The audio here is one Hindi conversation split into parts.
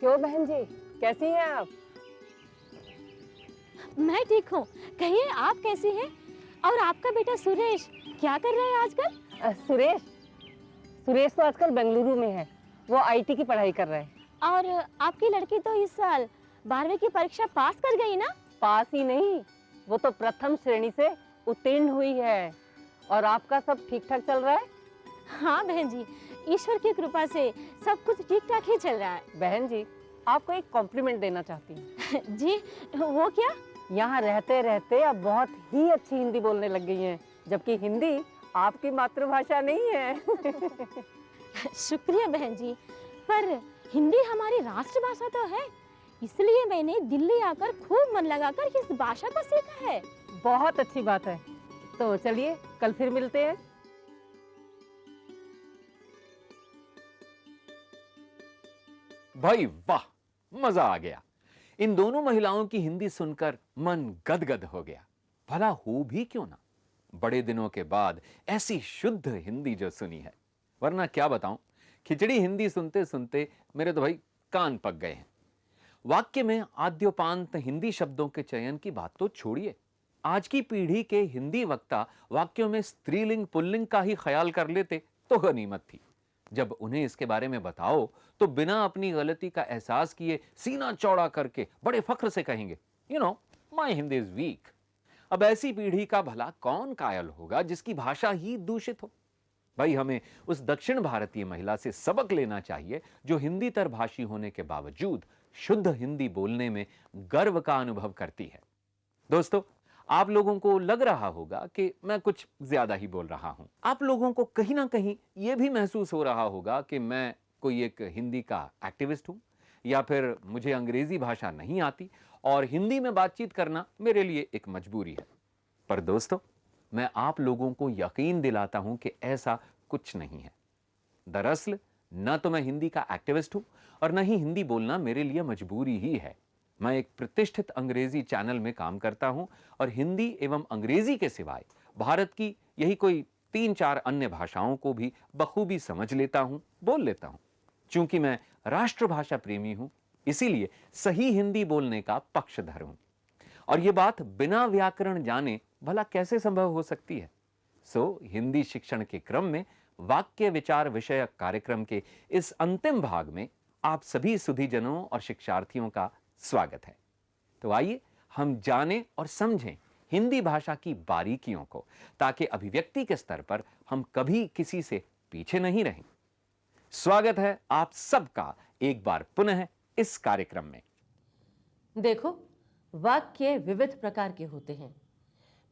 क्यों बहन जी, कैसी हैं आप? मैं ठीक हूँ। कहिए आप कैसी हैं? और आपका बेटा सुरेश क्या कर रहा है आजकल? सुरेश सुरेश तो आजकल बेंगलुरु में है। वो आईटी की पढ़ाई कर रहा है। और आपकी लड़की तो इस साल 12वीं की परीक्षा पास कर गई ना? पास ही नहीं, वो तो प्रथम श्रेणी से उत्तीर्ण हुई है। और आपका सब ठीक ठाक चल रहा है? हाँ बहन जी, ईश्वर की कृपा से सब कुछ ठीक ठाक ही चल रहा है। बहन जी, आपको एक कॉम्प्लीमेंट देना चाहती हूँ। जी, वो क्या? यहाँ रहते रहते अब बहुत ही अच्छी हिंदी बोलने लग गई हैं, जबकि हिंदी आपकी मातृभाषा नहीं है। शुक्रिया बहन जी, पर हिंदी हमारी राष्ट्रभाषा तो है, इसलिए मैंने दिल्ली आकर खूब मन लगाकर इस भाषा को सीखा है। बहुत अच्छी बात है। तो चलिए कल फिर मिलते हैं। भाई वाह, मजा आ गया। इन दोनों महिलाओं की हिंदी सुनकर मन गदगद हो गया। भला हो भी क्यों ना, बड़े दिनों के बाद ऐसी शुद्ध हिंदी जो सुनी है। वरना क्या बताऊं, खिचड़ी हिंदी सुनते सुनते मेरे तो भाई कान पक गए हैं। वाक्य में आद्योपांत हिंदी शब्दों के चयन की बात तो छोड़िए, आज की पीढ़ी के हिंदी वक्ता वाक्यों में स्त्रीलिंग पुल्लिंग का ही ख्याल कर लेते तो गनीमत थी। जब उन्हें इसके बारे में बताओ तो बिना अपनी गलती का एहसास किए सीना चौड़ा करके बड़े फख्र से कहेंगे, you know, my Hindi is weak. अब ऐसी पीढ़ी का भला कौन कायल होगा जिसकी भाषा ही दूषित हो। भाई हमें उस दक्षिण भारतीय महिला से सबक लेना चाहिए जो हिंदी तरभाषी होने के बावजूद शुद्ध हिंदी बोलने में गर्व का अनुभव करती है। दोस्तों, आप लोगों को लग रहा होगा कि मैं कुछ ज्यादा ही बोल रहा हूं। आप लोगों को कहीं ना कहीं यह भी महसूस हो रहा होगा कि मैं कोई एक हिंदी का एक्टिविस्ट हूं, या फिर मुझे अंग्रेजी भाषा नहीं आती और हिंदी में बातचीत करना मेरे लिए एक मजबूरी है। पर दोस्तों, मैं आप लोगों को यकीन दिलाता हूं कि ऐसा कुछ नहीं है। दरअसल न तो मैं हिंदी का एक्टिविस्ट हूं और न ही हिंदी बोलना मेरे लिए मजबूरी ही है। मैं एक प्रतिष्ठित अंग्रेजी चैनल में काम करता हूं और हिंदी एवं अंग्रेजी के सिवाय भारत की यही कोई 3-4 अन्य भाषाओं को भी बखूबी समझ लेता हूं, बोल लेता हूं। चूंकि मैं राष्ट्रभाषा प्रेमी हूं, इसीलिए सही हिंदी बोलने का पक्षधर हूं। और यह बात बिना व्याकरण जाने भला कैसे संभव हो सकती है। हिंदी शिक्षण के क्रम में वाक्य विचार विषयक कार्यक्रम के इस अंतिम भाग में आप सभी सुधीजनों और शिक्षार्थियों का स्वागत है। तो आइए हम जानें और समझें हिंदी भाषा की बारीकियों को, ताकि अभिव्यक्ति के स्तर पर हम कभी किसी से पीछे नहीं रहें। स्वागत है आप सबका एक बार पुनः इस कार्यक्रम में। देखो, वाक्य विविध प्रकार के होते हैं।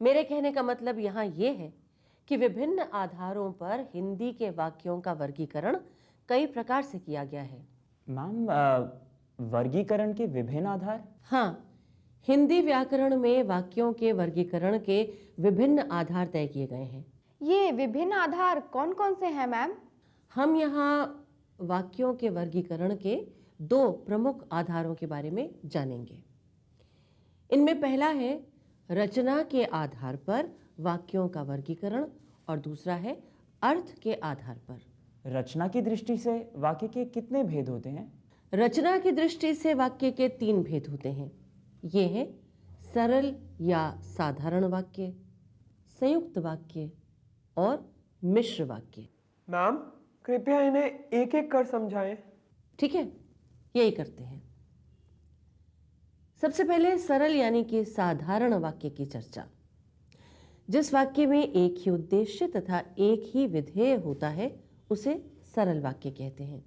मेरे कहने का मतलब यहाँ ये है कि विभिन्न आधारों पर हिंदी के वाक्यों का वर्गीकरण कई प्रकार से किया गया है। मैम, वर्गीकरण के विभिन्न आधार? हाँ, हिंदी व्याकरण में वाक्यों के वर्गीकरण के विभिन्न आधार तय किए गए हैं। ये विभिन्न आधार कौन कौन से हैं मैम? हम यहाँ वाक्यों के वर्गीकरण के 2 प्रमुख आधारों के बारे में जानेंगे। इनमें पहला है रचना के आधार पर वाक्यों का वर्गीकरण और दूसरा है अर्थ के आधार पर। रचना की दृष्टि से वाक्य के कितने भेद होते हैं? रचना की दृष्टि से वाक्य के 3 भेद होते हैं। ये हैं सरल या साधारण वाक्य, संयुक्त वाक्य और मिश्र वाक्य। मैम, कृपया इन्हें एक एक कर समझाएं। ठीक है, यही करते हैं। सबसे पहले सरल यानी कि साधारण वाक्य की चर्चा। जिस वाक्य में एक ही उद्देश्य तथा एक ही विधेय होता है उसे सरल वाक्य कहते हैं।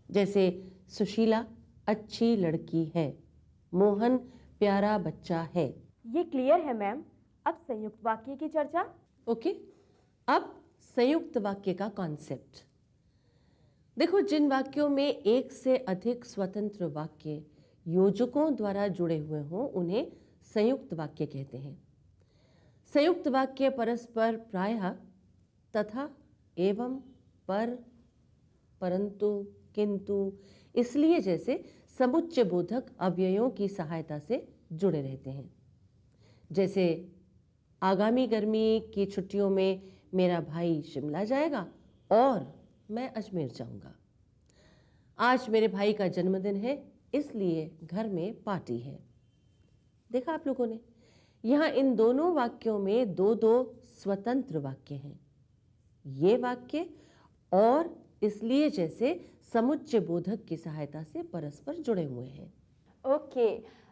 जैसे सुशीला अच्छी लड़की है, मोहन प्यारा बच्चा है। ये क्लियर है मैम। अब संयुक्त वाक्य की चर्चा। ओके, अब संयुक्त वाक्य का कॉन्सेप्ट देखो। जिन वाक्यों में एक से अधिक स्वतंत्र वाक्य योजकों द्वारा जुड़े हुए हों उन्हें संयुक्त वाक्य कहते हैं। संयुक्त वाक्य परस्पर प्रायः, तथा, एवं, पर, परंतु, किंतु, इसलिए जैसे समुच्चय बोधक अव्ययों की सहायता से जुड़े रहते हैं। जैसे आगामी गर्मी की छुट्टियों में मेरा भाई शिमला जाएगा और मैं अजमेर जाऊंगा। आज मेरे भाई का जन्मदिन है, इसलिए घर में पार्टी है। देखा आप लोगों ने, यहाँ इन दोनों वाक्यों में दो दो स्वतंत्र वाक्य हैं। ये वाक्य और इसलिए जैसे समुच्चय बोधक की सहायता से परस्पर जुड़े हुए हैं। ओके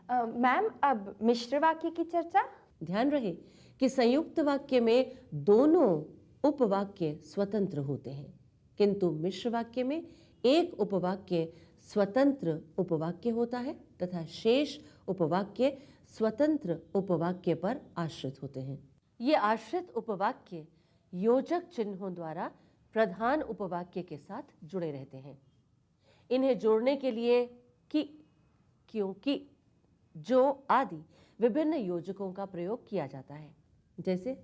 मैम, अब मिश्र वाक्य की चर्चा। ध्यान रहे कि संयुक्त वाक्य में दोनों उपवाक्य स्वतंत्र होते हैं, किंतु मिश्र वाक्य में एक उपवाक्य स्वतंत्र उपवाक्य होता है तथा शेष उपवाक्य स्वतंत्र उपवाक्य पर आश्रित होते हैं। ये आश्रित उपवाक्य योजक चिन्हों द्वारा प्रधान उपवाक्य के साथ जुड़े रहते हैं। इन्हें जोड़ने के लिए कि, क्योंकि, जो आदि विभिन्न योजकों का प्रयोग किया जाता है। जैसे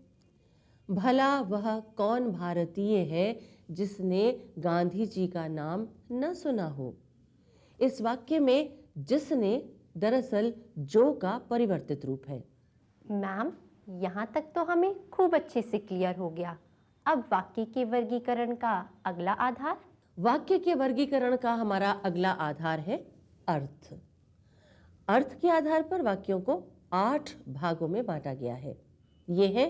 भला वह कौन भारतीय है जिसने गांधी जी का नाम न सुना हो। इस वाक्य में जिसने दरअसल जो का परिवर्तित रूप है। मैम, यहाँ तक तो हमें खूब अच्छे से क्लियर हो गया। अब वाक्य के वर्गीकरण का अगला आधार। वाक्य के वर्गीकरण का हमारा अगला आधार है अर्थ। अर्थ के आधार पर वाक्यों को 8 भागों में बांटा गया है। ये हैं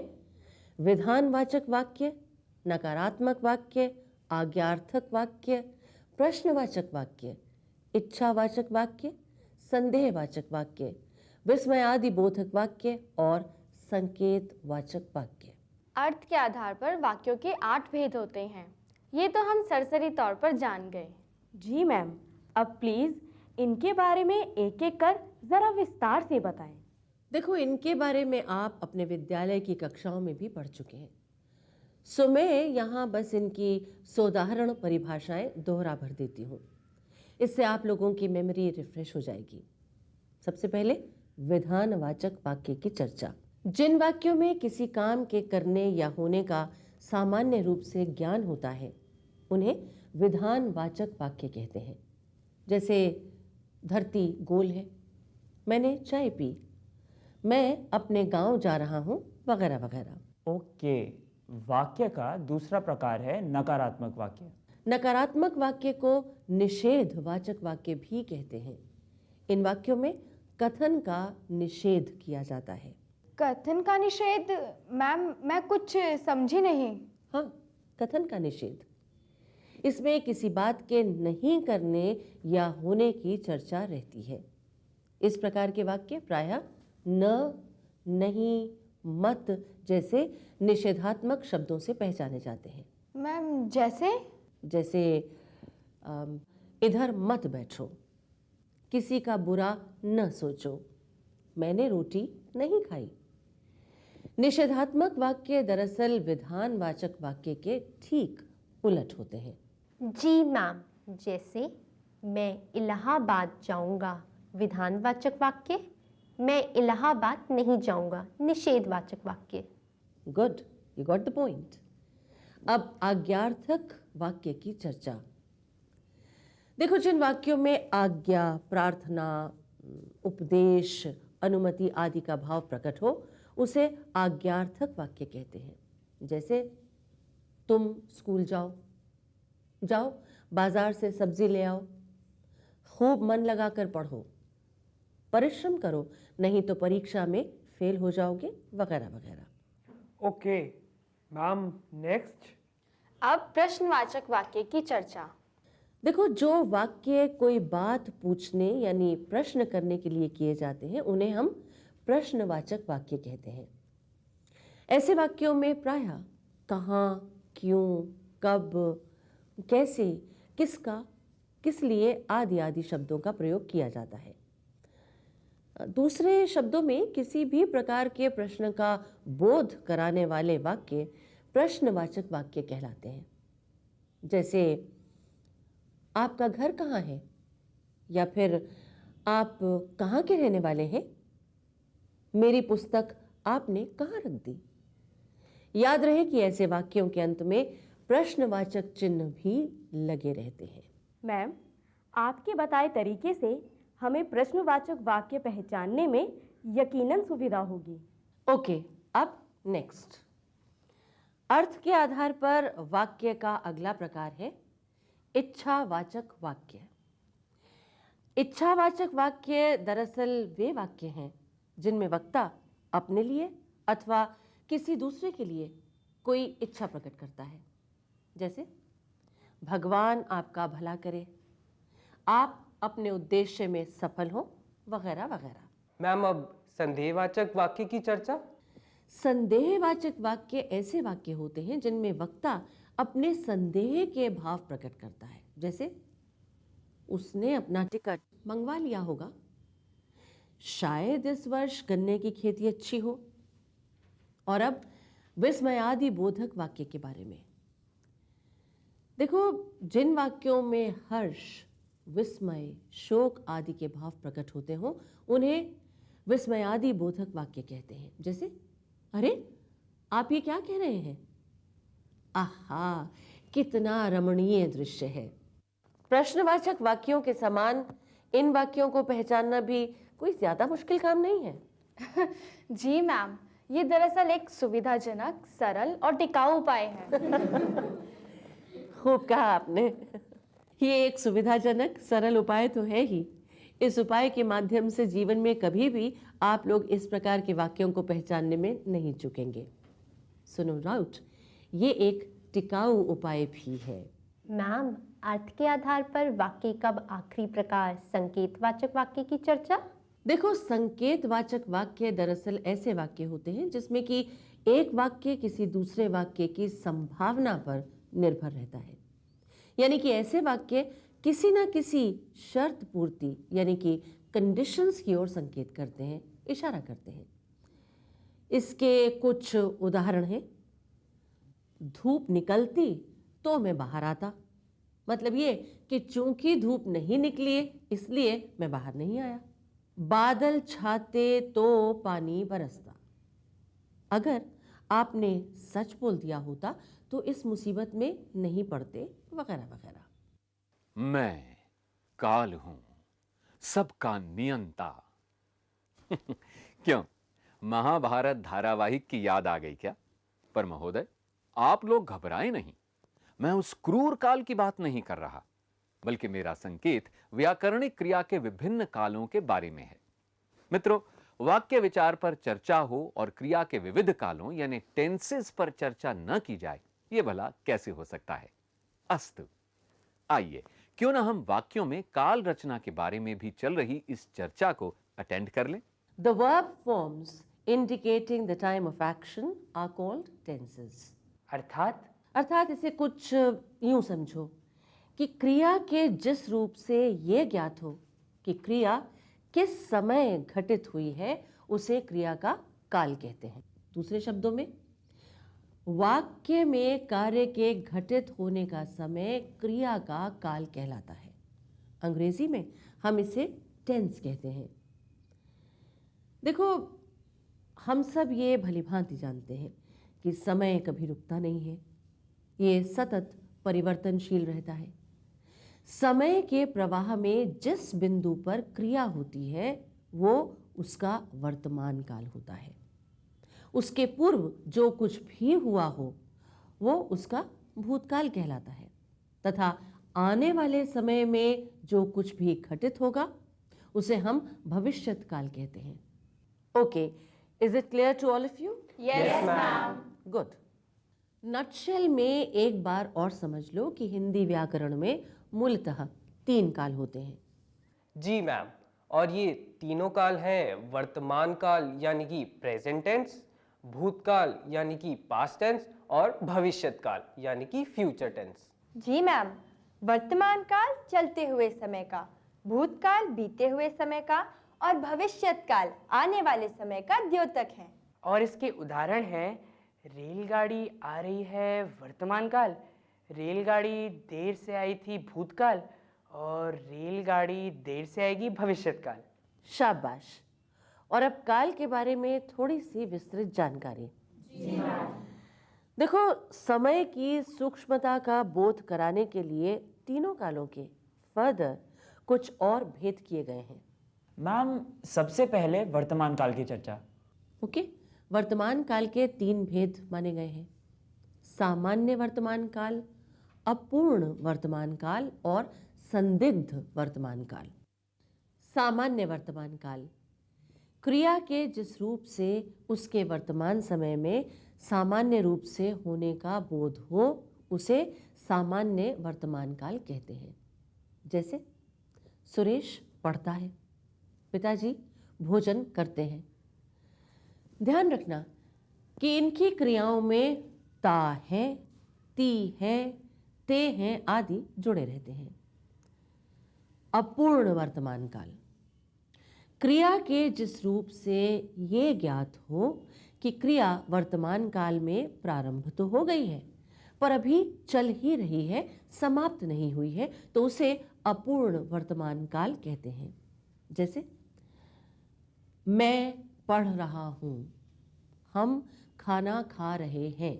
विधानवाचक वाक्य, नकारात्मक वाक्य, आज्ञार्थक वाक्य, प्रश्नवाचक वाक्य, इच्छावाचक वाक्य, संदेहवाचक वाक्य, विस्मयादि बोधक वाक्य और संकेतवाचक वाक्य। अर्थ के आधार पर वाक्यों के 8 भेद होते हैं। ये तो हम सरसरी तौर पर जान गए। जी मैम, अब प्लीज इनके बारे में एक एक कर जरा विस्तार से बताएं। देखो, इनके बारे में आप अपने विद्यालय की कक्षाओं में भी पढ़ चुके हैं, सो मैं यहाँ बस इनकी सोदाहरण परिभाषाएं दोहरा भर देती हूँ। इससे आप लोगों की मेमोरी रिफ्रेश हो जाएगी। सबसे पहले विधानवाचक वाक्य की चर्चा। जिन वाक्यों में किसी काम के करने या होने का सामान्य रूप से ज्ञान होता है उन्हें विधानवाचक वाक्य कहते हैं। जैसे धरती गोल है, मैंने चाय पी, मैं अपने गांव जा रहा हूं, वगैरह वगैरह। ओके, वाक्य का दूसरा प्रकार है नकारात्मक वाक्य। नकारात्मक वाक्य को निषेधवाचक वाक्य भी कहते हैं। इन वाक्यों में कथन का निषेध किया जाता है। कथन का निषेध? मैम, मैं कुछ समझी नहीं। हाँ, कथन का निषेध। इसमें किसी बात के नहीं करने या होने की चर्चा रहती है। इस प्रकार के वाक्य प्रायः न, नहीं, मत जैसे निषेधात्मक शब्दों से पहचाने जाते हैं। मैम, जैसे इधर मत बैठो, किसी का बुरा न सोचो, मैंने रोटी नहीं खाई। निषेधात्मक वाक्य दरअसल विधानवाचक वाक्य के ठीक उलट होते हैं। जी मैम, जैसे मैं इलाहाबाद जाऊंगा विधानवाचक वाक्य, मैं इलाहाबाद नहीं जाऊंगा निषेधवाचक वाक्य। Good, you got the point. अब आज्ञार्थक वाक्य की चर्चा। देखो, जिन वाक्यों में आज्ञा, प्रार्थना, उपदेश, अनुमति आदि का भाव प्रकट हो उसे आज्ञार्थक वाक्य कहते हैं। जैसे तुम स्कूल जाओ, जाओ बाजार से सब्जी ले आओ, खूब मन लगाकर पढ़ो, परिश्रम करो नहीं तो परीक्षा में फेल हो जाओगे, वगैरह वगैरह। Okay ma'am, next. अब प्रश्नवाचक वाक्य की चर्चा। देखो, जो वाक्य कोई बात पूछने यानी प्रश्न करने के लिए किए जाते हैं उन्हें हम प्रश्नवाचक वाक्य कहते हैं। ऐसे वाक्यों में प्रायः कहाँ, क्यों, कब, कैसे, किसका, किस लिए आदि आदि शब्दों का प्रयोग किया जाता है। दूसरे शब्दों में किसी भी प्रकार के प्रश्न का बोध कराने वाले वाक्य प्रश्नवाचक वाक्य कहलाते हैं। जैसे आपका घर कहाँ है, या फिर आप कहाँ के रहने वाले हैं, मेरी पुस्तक आपने कहाँ रख दी। याद रहे कि ऐसे वाक्यों के अंत में प्रश्नवाचक चिन्ह भी लगे रहते हैं। मैम, आपके बताए तरीके से हमें प्रश्नवाचक वाक्य पहचानने में यकीनन सुविधा होगी। ओके, अब नेक्स्ट। अर्थ के आधार पर वाक्य का अगला प्रकार है इच्छावाचक वाक्य। इच्छावाचक वाक्य दरअसल वे वाक्य हैं जिनमें वक्ता अपने लिए अथवा किसी दूसरे के लिए कोई इच्छा प्रकट करता है। जैसे भगवान आपका भला करे, आप अपने उद्देश्य में सफल हो, वगैरह वगैरह। मैम, अब संदेहवाचक वाक्य की चर्चा। संदेहवाचक वाक्य ऐसे वाक्य होते हैं जिनमें वक्ता अपने संदेह के भाव प्रकट करता है। जैसे उसने अपना टिकट मंगवा लिया होगा, शायद इस वर्ष गन्ने की खेती अच्छी हो। और अब विस्मयादि बोधक वाक्य के बारे में। देखो, जिन वाक्यों में हर्ष, विस्मय, शोक आदि के भाव प्रकट होते हो उन्हें विस्मयादि बोधक वाक्य कहते हैं। जैसे, अरे आप ये क्या कह रहे हैं? आहा, कितना रमणीय दृश्य है। प्रश्नवाचक वाक्यों के समान इन वाक्यों को पहचानना भी कोई ज्यादा मुश्किल काम नहीं है। जी मैम, ये दरअसल एक सुविधाजनक, सरल और टिकाऊ उपाय है। खूब कहा आपने। ये एक सुविधाजनक, सरल उपाय तो है ही। इस उपाय के माध्यम से जीवन में कभी भी आप लोग इस प्रकार के वाक्यों को पहचानने में नहीं चूकेंगे। सुनो राउट, ये एक टिकाऊ उपाय भी है। मैम, अर्थ के आधार पर वाक्य कब आखिरी प्रकार संकेतवाचक वाक्य की चर्चा। देखो, संकेतवाचक वाक्य दरअसल ऐसे वाक्य होते हैं जिसमें कि एक वाक्य किसी दूसरे वाक्य की संभावना पर निर्भर रहता है। यानी कि ऐसे वाक्य किसी ना किसी शर्त पूर्ति यानी कि कंडीशंस की ओर संकेत करते हैं, इशारा करते हैं। इसके कुछ उदाहरण हैं। धूप निकलती तो मैं बाहर आता, मतलब ये कि चूंकि धूप नहीं निकली इसलिए मैं बाहर नहीं आया। बादल छाते तो पानी बरसता, अगर आपने सच बोल दिया होता तो इस मुसीबत में नहीं पड़ते, वगैरह वगैरह। मैं काल हूं, सबका नियंता। क्यों, महाभारत धारावाहिक की याद आ गई क्या? पर महोदय, आप लोग घबराएं नहीं। मैं उस क्रूर काल की बात नहीं कर रहा, बल्कि मेरा संकेत व्याकरणिक क्रिया के विभिन्न कालों के बारे में है। मित्रों, वाक्य विचार पर चर्चा हो और क्रिया के विविध कालों यानी टेंसेस पर चर्चा न की जाए, यह भला कैसे हो सकता है? अस्तु, आइए क्यों ना हम वाक्यों में काल रचना के बारे में भी चल रही इस चर्चा को अटेंड कर लें। The verb forms indicating the time of action are called tenses. अर्थात इसे कुछ यूं समझो कि क्रिया के जिस रूप से ये ज्ञात हो कि क्रिया किस समय घटित हुई है, उसे क्रिया का काल कहते हैं। दूसरे शब्दों में, वाक्य में कार्य के घटित होने का समय क्रिया का काल कहलाता है। अंग्रेजी में हम इसे टेंस कहते हैं। देखो, हम सब ये भलीभांति जानते हैं कि समय कभी रुकता नहीं है, ये सतत परिवर्तनशील रहता है। समय के प्रवाह में जिस बिंदु पर क्रिया होती है वो उसका वर्तमान काल होता है। उसके पूर्व जो कुछ भी हुआ हो वो उसका भूतकाल कहलाता है, तथा आने वाले समय में जो कुछ भी घटित होगा उसे हम भविष्यत काल कहते हैं। Okay, is it clear to all of you? Yes ma'am. Good. Nutshell में एक बार और समझ लो कि हिंदी व्याकरण में मूलतः 3 काल होते हैं। जी मैम, और ये तीनों काल हैं वर्तमान काल यानी कि प्रेजेंट टेंस, भूतकाल यानी कि पास्ट टेंस और भविष्यत काल यानी कि फ्यूचर टेंस। जी मैम, वर्तमान काल चलते हुए समय का, भूतकाल बीते हुए समय का और भविष्यत काल आने वाले समय का द्योतक है। और इसके उदाहरण हैं, रेलगाड़ी आ रही है वर्तमान काल, रेलगाड़ी देर से आई थी भूतकाल और रेलगाड़ी देर से आएगी भविष्यत काल। शाबाश। और अब काल के बारे में थोड़ी सी विस्तृत जानकारी। देखो, समय की सूक्ष्मता का बोध कराने के लिए तीनों कालों के फर्दर कुछ और भेद किए गए हैं। मैम, सबसे पहले वर्तमान काल की चर्चा। ओके, वर्तमान काल के 3 भेद माने गए हैं: सामान्य वर्तमान काल, अपूर्ण वर्तमान काल और संदिग्ध वर्तमान काल। सामान्य वर्तमान काल, क्रिया के जिस रूप से उसके वर्तमान समय में सामान्य रूप से होने का बोध हो उसे सामान्य वर्तमान काल कहते हैं। जैसे सुरेश पढ़ता है, पिताजी भोजन करते हैं। ध्यान रखना कि इनकी क्रियाओं में ता है, ती है, ते हैं आदि जुड़े रहते हैं। अपूर्ण वर्तमान काल, क्रिया के जिस रूप से ये ज्ञात हो कि क्रिया वर्तमान काल में प्रारंभ तो हो गई है पर अभी चल ही रही है, समाप्त नहीं हुई है, तो उसे अपूर्ण वर्तमान काल कहते हैं। जैसे मैं पढ़ रहा हूं, हम खाना खा रहे हैं।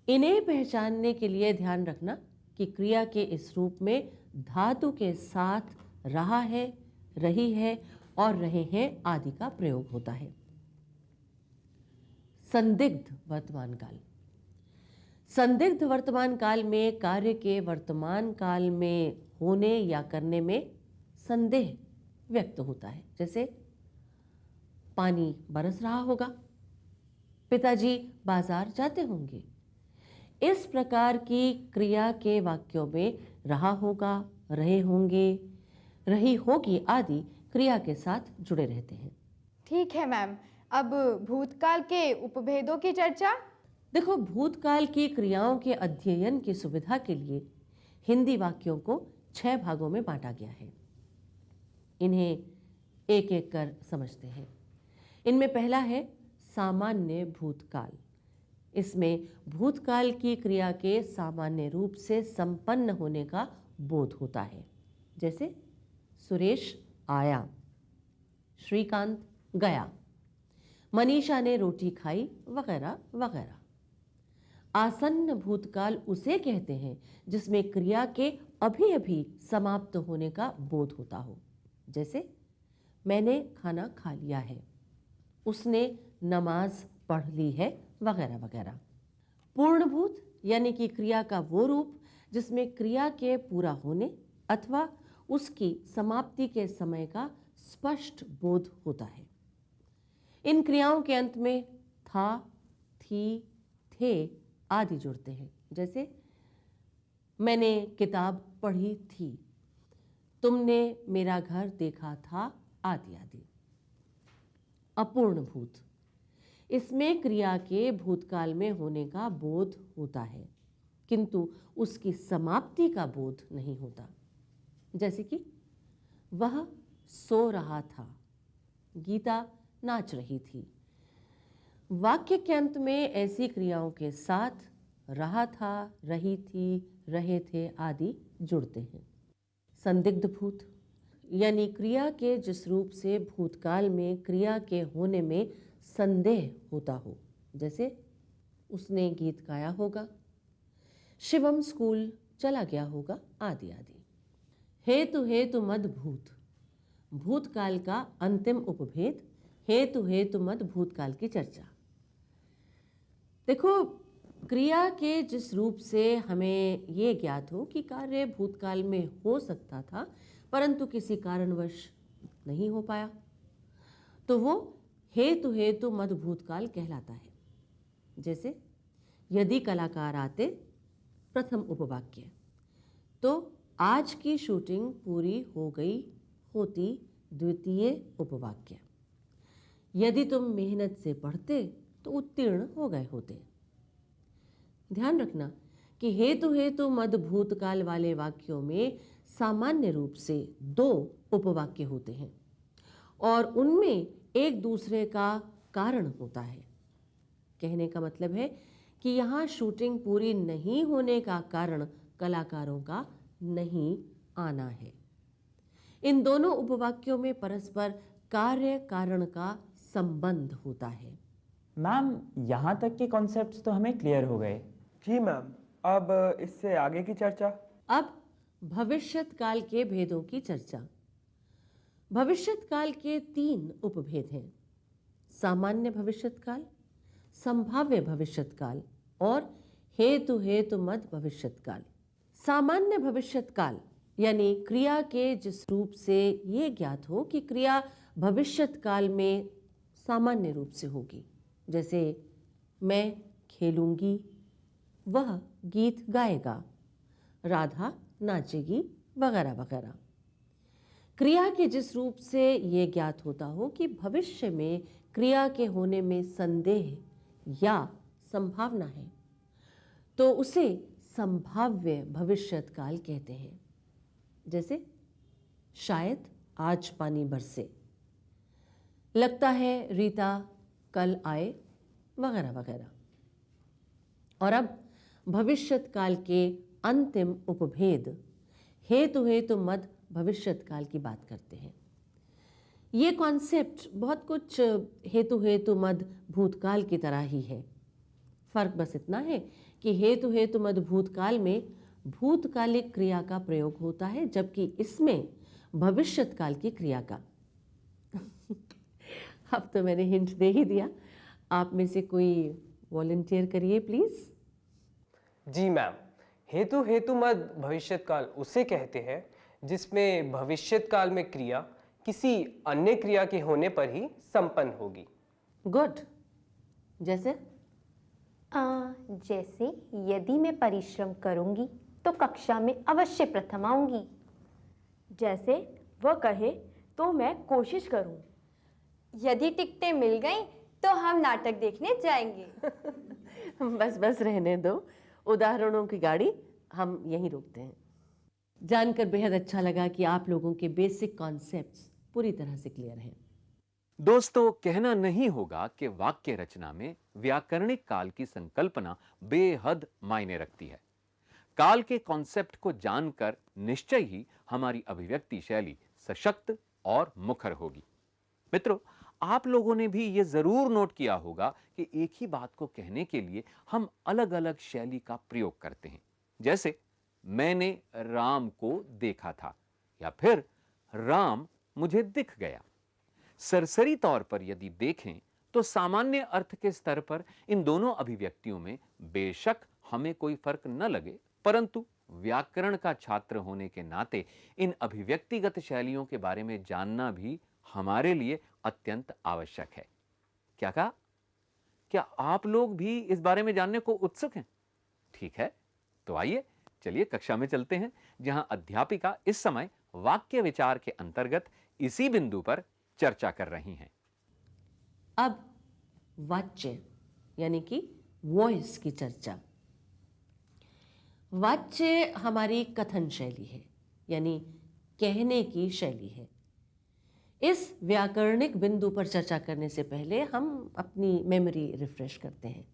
इन्हें पहचानने के लिए ध्यान रखना कि क्रिया के इस रूप में धातु के साथ रहा है, रही है और रहे हैं आदि का प्रयोग होता है। संदिग्ध वर्तमान काल, संदिग्ध वर्तमान काल में कार्य के वर्तमान काल में होने या करने में संदेह व्यक्त होता है। जैसे पानी बरस रहा होगा, पिताजी बाजार जाते होंगे। इस प्रकार की क्रिया के वाक्यों में रहा होगा, रहे होंगे, रही होगी आदि क्रिया के साथ जुड़े रहते हैं। ठीक है मैम, अब भूतकाल के उपभेदों की चर्चा। देखो, भूतकाल की क्रियाओं के अध्ययन की सुविधा के लिए हिंदी वाक्यों को 6 भागों में बांटा गया है। इन्हें एक एक कर समझते हैं। इनमें पहला है सामान्य भूतकाल। इसमें भूतकाल की क्रिया के सामान्य रूप से संपन्न होने का बोध होता है। जैसे सुरेश आया, श्रीकांत गया, मनीषा ने रोटी खाई, वगैरह वगैरह। आसन्न भूतकाल उसे कहते हैं जिसमें क्रिया के अभी अभी समाप्त होने का बोध होता हो। जैसे मैंने खाना खा लिया है, उसने नमाज पढ़ ली है, वगैरह वगैरह। पूर्णभूत यानी कि क्रिया का वो रूप जिसमें क्रिया के पूरा होने अथवा उसकी समाप्ति के समय का स्पष्ट बोध होता है। इन क्रियाओं के अंत में था, थी, थे आदि जुड़ते हैं। जैसे मैंने किताब पढ़ी थी, तुमने मेरा घर देखा था आदि आदि। अपूर्णभूत, इसमें क्रिया के भूतकाल में होने का बोध होता है किंतु उसकी समाप्ति का बोध नहीं होता। जैसे कि वह सो रहा था, गीता नाच रही थी। वाक्य के अंत में ऐसी क्रियाओं के साथ रहा था, रही थी, रहे थे आदि जुड़ते हैं। संदिग्ध भूत यानी क्रिया के जिस रूप से भूतकाल में क्रिया के होने में संदेह होता हो। जैसे उसने गीत गाया होगा, शिवम स्कूल चला गया होगा आदि आदि। हेतु हेतु मद भूत, भूतकाल का अंतिम उपभेद हेतु हेतु मद भूतकाल की चर्चा। देखो, क्रिया के जिस रूप से हमें ये ज्ञात हो कि कार्य भूतकाल में हो सकता था परंतु किसी कारणवश नहीं हो पाया, तो वो हेतु हेतु मद भूतकाल कहलाता है। जैसे यदि कलाकार आते, प्रथम उपवाक्य, तो आज की शूटिंग पूरी हो गई होती, द्वितीय उपवाक्य। यदि तुम मेहनत से पढ़ते तो उत्तीर्ण हो गए होते। ध्यान रखना कि हेतु हेतु मद भूतकाल वाले वाक्यों में सामान्य रूप से 2 उपवाक्य होते हैं और उनमें एक दूसरे का कारण होता है। कहने का मतलब है कि यहाँ शूटिंग पूरी नहीं होने का कारण कलाकारों का नहीं आना है। इन दोनों उपवाक्यों में परस्पर कार्य कारण का संबंध होता है। मैम, यहाँ तक के कॉन्सेप्ट्स तो हमें क्लियर हो गए। जी मैम, अब इससे आगे की चर्चा। अब भविष्यत काल के भेदों की चर्चा। भविष्यत काल के 3 उपभेद हैं: सामान्य भविष्यत काल, संभाव्य भविष्यत काल और हेतु हेतु मद भविष्यत काल। सामान्य भविष्यत काल यानी क्रिया के जिस रूप से ये ज्ञात हो कि क्रिया भविष्यत काल में सामान्य रूप से होगी, जैसे मैं खेलूंगी, वह गीत गाएगा, राधा नाचेगी, वगैरह वगैरह। क्रिया के जिस रूप से ये ज्ञात होता हो कि भविष्य में क्रिया के होने में संदेह या संभावना है, तो उसे संभाव्य भविष्यत काल कहते हैं। जैसे शायद आज पानी बरसे, लगता है रीता कल आए, वगैरह वगैरह। और अब भविष्यत काल के अंतिम उपभेद हेतु हेतु मद भविष्यत काल की बात करते हैं। ये कॉन्सेप्ट बहुत कुछ हेतु हेतु मद भूतकाल की तरह ही है। फर्क बस इतना है कि हेतु हेतु मद भूतकाल में भूतकालिक क्रिया का प्रयोग होता है, जबकि इसमें भविष्यत काल की क्रिया का। अब तो मैंने हिंट दे ही दिया। आप में से कोई वॉलंटियर करिए प्लीज। जी मैम, हेतु हेतु मद भविष्यत काल उसे कहते हैं जिसमें भविष्यत काल में क्रिया किसी अन्य क्रिया के होने पर ही संपन्न होगी। गुड। जैसे जैसे यदि मैं परिश्रम करूंगी तो कक्षा में अवश्य प्रथम आऊंगी। जैसे वह कहे तो मैं कोशिश करूं। यदि टिकटें मिल गईं तो हम नाटक देखने जाएंगे। बस बस रहने दो, उदाहरणों की गाड़ी हम यहीं रोकते हैं। जानकर बेहद अच्छा लगा कि आप लोगों के बेसिक कॉन्सेप्ट्स पूरी तरह से क्लियर हैं। दोस्तों, कहना नहीं होगा कि वाक्य रचना में व्याकरणिक काल की संकल्पना बेहद मायने रखती है। काल के कॉन्सेप्ट को जानकर निश्चय ही हमारी अभिव्यक्ति शैली सशक्त और मुखर होगी। मित्रों, आप लोगों ने भी यह जरूर नोट किया होगा कि एक ही बात को कहने के लिए हम अलग अलग शैली का प्रयोग करते हैं। जैसे मैंने राम को देखा था, या फिर राम मुझे दिख गया। सरसरी तौर पर यदि देखें तो सामान्य अर्थ के स्तर पर इन दोनों अभिव्यक्तियों में बेशक हमें कोई फर्क न लगे, परंतु व्याकरण का छात्र होने के नाते इन अभिव्यक्तिगत शैलियों के बारे में जानना भी हमारे लिए अत्यंत आवश्यक है। क्या कहा? क्या आप लोग भी इस बारे में जानने को उत्सुक हैं? ठीक है, तो आइए चलिए कक्षा में चलते हैं, जहां अध्यापिका इस समय वाक्य विचार के अंतर्गत इसी बिंदु पर चर्चा कर रही हैं। अब वाच्य यानी कि वॉइस की चर्चा। वाच्य हमारी कथन शैली है, यानी कहने की शैली है। इस व्याकरणिक बिंदु पर चर्चा करने से पहले हम अपनी मेमोरी रिफ्रेश करते हैं।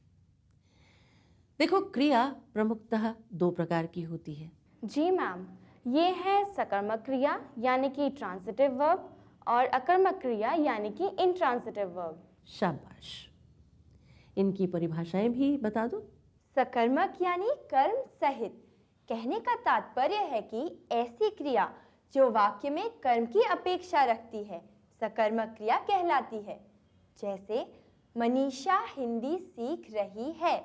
देखो, क्रिया प्रमुखतः दो प्रकार की होती है। जी मैम, ये है सकर्मक क्रिया यानी कि ट्रांसिटिव वर्ब और अकर्मक क्रिया यानी कि इंट्रांसिटिव वर्ब। शाबाश। इनकी परिभाषाएं भी बता दो। सकर्मक यानी कर्म सहित। कहने का तात्पर्य है कि ऐसी क्रिया जो वाक्य में कर्म की अपेक्षा रखती है सकर्मक क्रिया कहलाती है। जैसे मनीषा हिंदी सीख रही है,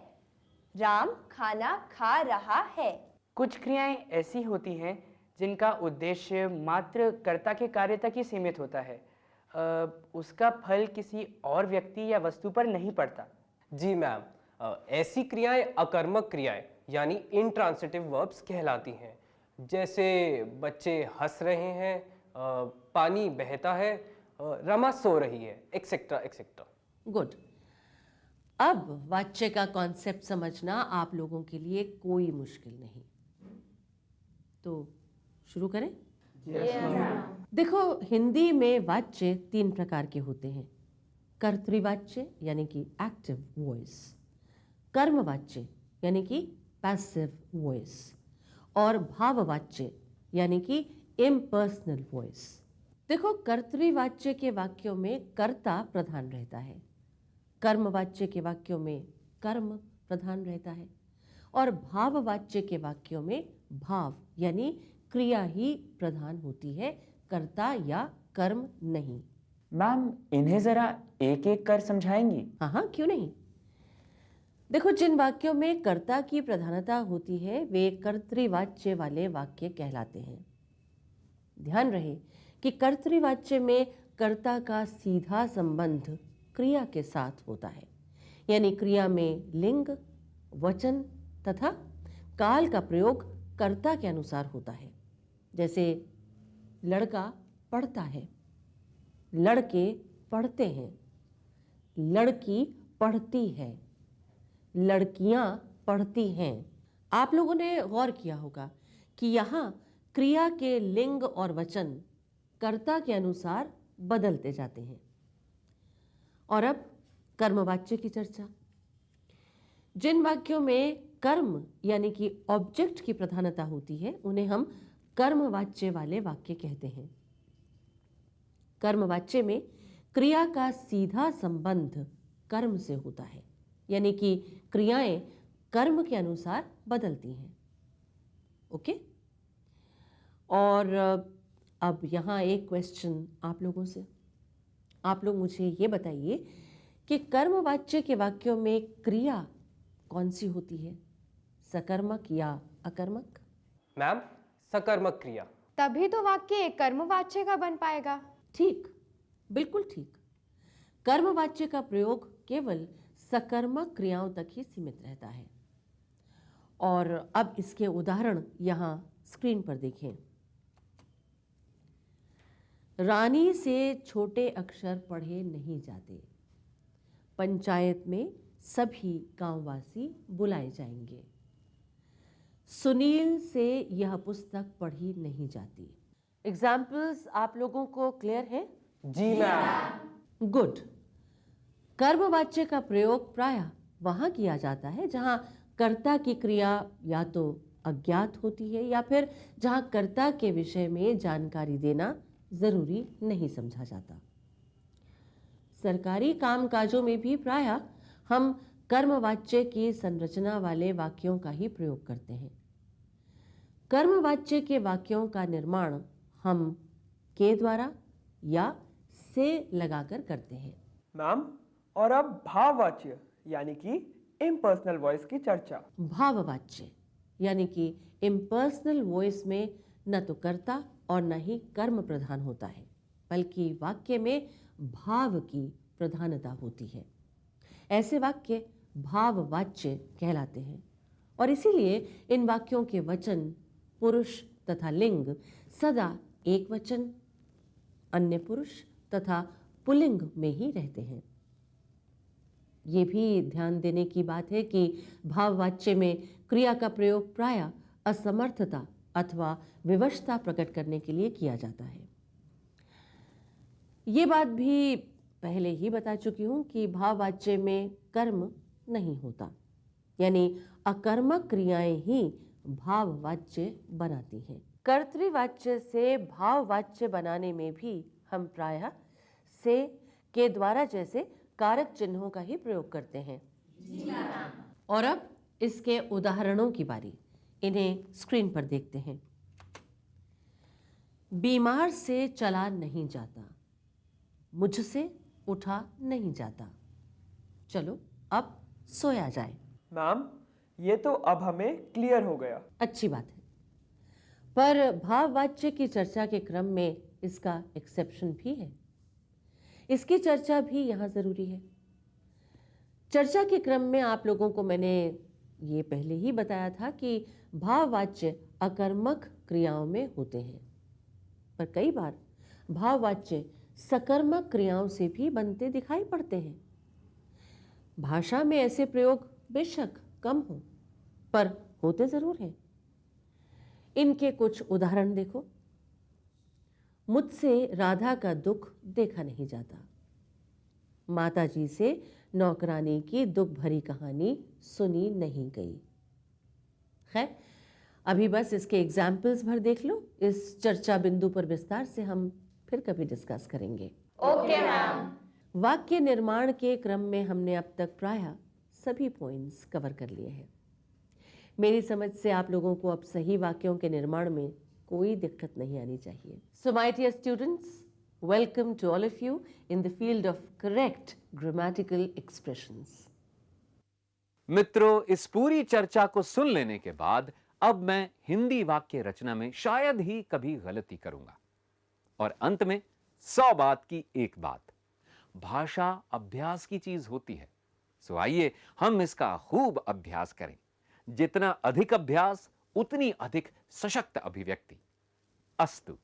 राम खाना खा रहा है। कुछ क्रियाएं ऐसी होती हैं जिनका उद्देश्य मात्र कर्ता के कार्य तक ही सीमित होता है, उसका फल किसी और व्यक्ति या वस्तु पर नहीं पड़ता। जी मैम, ऐसी क्रियाएं अकर्मक क्रियाएं यानी इंट्रांसिटिव वर्ब्स कहलाती हैं। जैसे बच्चे हंस रहे हैं, पानी बहता है, रमा सो रही है, एक्सेट्रा एक्सेट्रा। गुड। अब वाच्य का कॉन्सेप्ट समझना आप लोगों के लिए कोई मुश्किल नहीं, तो शुरू करें। देखो, हिंदी में वाच्य तीन प्रकार के होते हैं। कर्तृवाच्य यानी कि एक्टिव वॉइस, कर्मवाच्य यानी कि पैसिव वॉइस, और भाववाच्य यानी कि इम्पर्सनल वॉइस। देखो, कर्तृवाच्य के वाक्यों में कर्ता प्रधान रहता है, कर्मवाच्य के वाक्यों में कर्म प्रधान रहता है, और भाववाच्य के वाक्यों में भाव यानी क्रिया ही प्रधान होती है, कर्ता या कर्म नहीं। मैम, इन्हें जरा एक एक कर समझाएंगी? हाँ हाँ, क्यों नहीं। देखो, जिन वाक्यों में कर्ता की प्रधानता होती है वे कर्तृवाच्य वाले वाक्य कहलाते हैं। ध्यान रहे कि कर्तृवाच्य में कर्ता का सीधा संबंध क्रिया के साथ होता है, यानी क्रिया में लिंग, वचन तथा काल का प्रयोग कर्ता के अनुसार होता है। जैसे लड़का पढ़ता है, लड़के पढ़ते हैं, लड़की पढ़ती है, लड़कियां पढ़ती हैं। आप लोगों ने गौर किया होगा कि यहाँ क्रिया के लिंग और वचन कर्ता के अनुसार बदलते जाते हैं। और अब कर्मवाच्य की चर्चा। जिन वाक्यों में कर्म यानी कि ऑब्जेक्ट की प्रधानता होती है उन्हें हम कर्मवाच्य वाले वाक्य कहते हैं। कर्मवाच्य में क्रिया का सीधा संबंध कर्म से होता है, यानी कि क्रियाएं कर्म के अनुसार बदलती हैं। ओके? और अब यहाँ एक क्वेश्चन आप लोगों से। आप लोग मुझे ये बताइए कि कर्मवाच्य के वाक्यों में क्रिया कौन सी होती है, सकर्मक या अकर्मक? मैम, सकर्मक क्रिया। तभी तो वाक्य कर्मवाच्य का बन पाएगा। ठीक, बिल्कुल ठीक। कर्मवाच्य का प्रयोग केवल सकर्मक क्रियाओं तक ही सीमित रहता है। और अब इसके उदाहरण यहाँ स्क्रीन पर देखें। रानी से छोटे अक्षर पढ़े नहीं जाते, पंचायत में सभी गांववासी बुलाए जाएंगे। सुनील से यह पुस्तक पढ़ी नहीं जाती। एग्जाम्पल्स आप लोगों को क्लियर है? जी मैम। गुड। कर्मवाच्य का प्रयोग प्रायः वहां किया जाता है जहां कर्ता की क्रिया या तो अज्ञात होती है या फिर जहां कर्ता के विषय में जानकारी देना जरूरी नहीं समझा जाता। सरकारी कामकाजों में भी प्रायः हम कर्मवाच्य की संरचना वाले वाक्यों का ही प्रयोग करते हैं। कर्मवाच्य के वाक्यों का निर्माण हम के द्वारा या से लगाकर करते हैं। मैम, और अब भाववाच्य यानी कि इम्पर्सनल वॉइस की चर्चा। भाववाच्य यानी कि इम्पर्सनल वॉइस में न तो कर्ता और न ही कर्म प्रधान होता है, बल्कि वाक्य में भाव की प्रधानता होती है। ऐसे वाक्य भाववाच्य कहलाते हैं और इसीलिए इन वाक्यों के वचन, पुरुष तथा लिंग सदा एक वचन, अन्य पुरुष तथा पुल्लिंग में ही रहते हैं। ये भी ध्यान देने की बात है कि भाववाच्य में क्रिया का प्रयोग प्रायः असमर्थता अथवा विवशता प्रकट करने के लिए किया जाता है। ये बात भी पहले ही बता चुकी हूं कि भाववाच्य में कर्म नहीं होता, यानी अकर्मक क्रियाएं ही भाववाच्य बनाती हैं। कर्तृवाच्य से भाववाच्य बनाने में भी हम प्रायः से, के द्वारा जैसे कारक चिन्हों का ही प्रयोग करते हैं। और अब इसके उदाहरणों की बारी। इन्हें स्क्रीन पर देखते हैं। बीमार से चला नहीं जाता, मुझसे उठा नहीं जाता, चलो अब सोया जाए। मैम, ये तो अब हमें क्लियर हो गया। अच्छी बात है, पर भाववाच्य की चर्चा के क्रम में इसका एक्सेप्शन भी है। इसकी चर्चा भी यहाँ जरूरी है। चर्चा के क्रम में आप लोगों को मैंने ये पहले ही बताया था कि भाववाच्य अकर्मक क्रियाओं में होते हैं, पर कई बार भाववाच्य सकर्मक क्रियाओं से भी बनते दिखाई पड़ते हैं। भाषा में ऐसे प्रयोग बेशक कम हो, पर होते जरूर हैं। इनके कुछ उदाहरण देखो। मुझसे राधा का दुख देखा नहीं जाता, माताजी से नौकरानी की दुख भरी कहानी सुनी नहीं गई। खैर, अभी बस इसके एग्जाम्पल्स भर देख लो। इस चर्चा बिंदु पर विस्तार से हम फिर कभी डिस्कस करेंगे। Okay ma'am. वाक्य निर्माण के क्रम में हमने अब तक प्रायः सभी पॉइंट्स कवर कर लिए हैं। मेरी समझ से आप लोगों को अब सही वाक्यों के निर्माण में कोई दिक्कत नहीं आनी चाहिए। So my dear students, welcome to all of you in the field of correct grammatical expressions. मित्रों, इस पूरी चर्चा को सुन लेने के बाद अब मैं हिंदी वाक्य रचना में शायद ही कभी गलती करूंगा। और अंत में 100 बात की एक बात, भाषा अभ्यास की चीज होती है। सो आइए हम इसका खूब अभ्यास करें। जितना अधिक अभ्यास उतनी अधिक सशक्त अभिव्यक्ति। अस्तु।